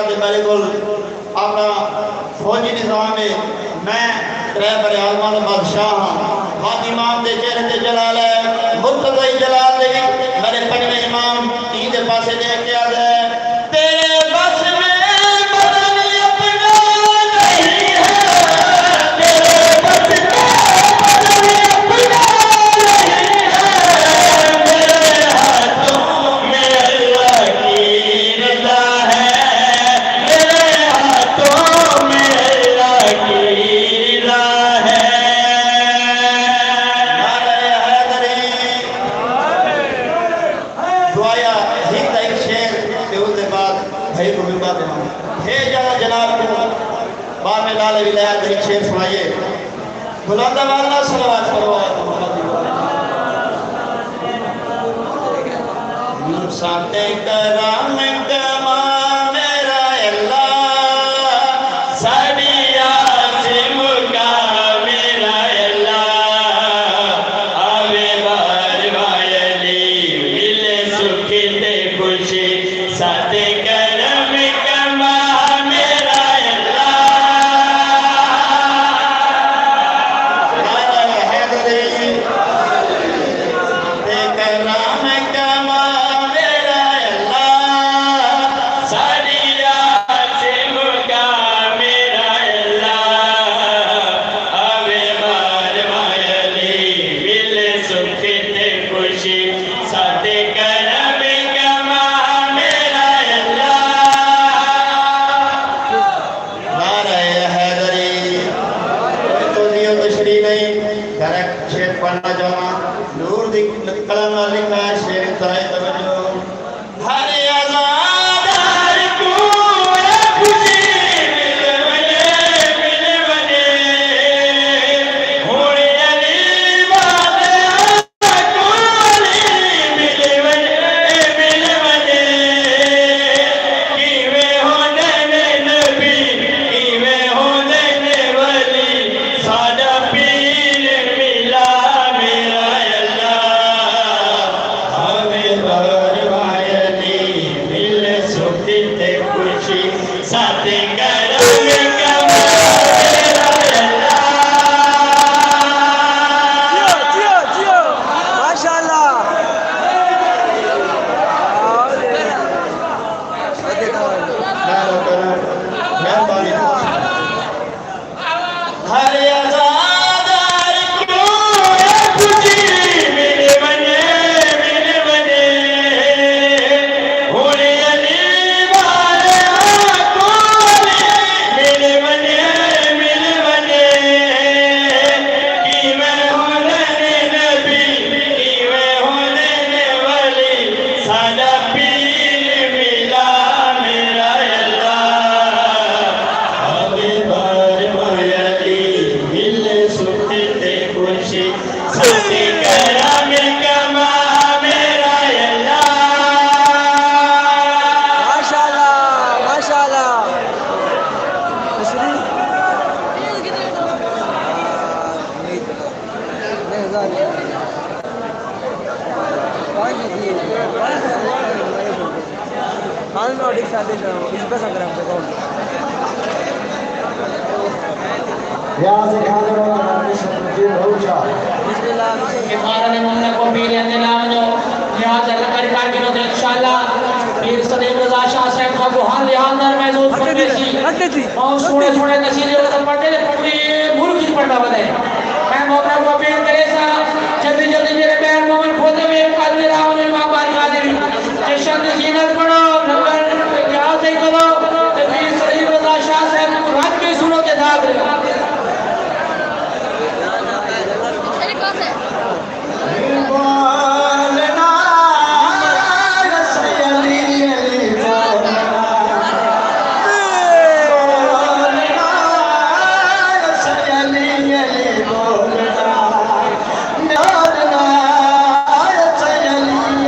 के मेरे को अपना फौजी निजाम में मैं ड्राइवर आलमान बादशाह हाँ हाथ इमाम के चेहरे से जलाल है मुर्तज़ा जलाल दे मेरे पंजवें इमाम तीन के पासे लेके आ गए तेरे बस में बदन अपना नहीं है तेरे बस में बदन अपना नहीं है मेरे हाथों में अल्लाह की रज़ा है मेरे हाथों में अल्लाह की रज़ा है दुआया हिंद एक शेर के उसके बाद भाई को भी बात है जरा जनाब को बाद में लाल विलायत एक शेर सुनाइए बुलंद वाला सलावत करो साते कराम कमा मेरा अल्लाह साडिया से मुका मेरा अल्लाह आवे बार वायली मिले सुख ते खुशी साते करम कमा मेरा अल्लाह हैदरी ते कराम कमा मेरा अल्लाह साडिया से मुका मेरा अल्लाह आवे बार वायली मिले सुख ते खुशी साते करम कमा मेरा अल्लाह नारे हैदरी तो दियो तशरी नहीं डायरेक्ट शेर पढ़ना चाहूँगा नूर दी कलम में लिखा है शेर ताए तवज्जो हर आज़ादार को खुशी मिल बने होने अली वाले कोली मिल बने कीवे होने नबी कीवे होने वली सादा पीर मिला मेरा अल्लाह हमें बार वायली मिल सुख ते खुशी साथे करम कमा मेरा जियो जियो माशाल्लाह मेहरबानी हर आज़ादार को खुशी मिल बने होने अली वाले कोली मिल बने कि मैं होने नबी कि मैं होने वली सादा पीर मिला मेरा अल्लाह हमें बार वायली मिले सुख ते खुशी साथे करम कमा मेरा अल्लाह माशाल्लाह माशाल्लाह तशरी हाँ मैं ऑडिट साथ इस पे संग्राम पे कौन यहाँ से खाने वाला जी भरूचा बिस्मिल्लाह इमारत मुन्ना को पीर इंतजाम जो यहाँ से लकर कर के तो इंशाल्लाह पीर सलीम रजा शाह साहब का बुहार लिहाजर महसूस करते थी और सोने सोने तस्वीरें उधर पढ़ते मुल्क की पढ़ना बने मैं मौका को अपील करे सा जल्दी जल्दी मेरे पैर मोहन खोदे में कल मेरा उन्हें बाबा का दे जशन की जीनत पढ़ो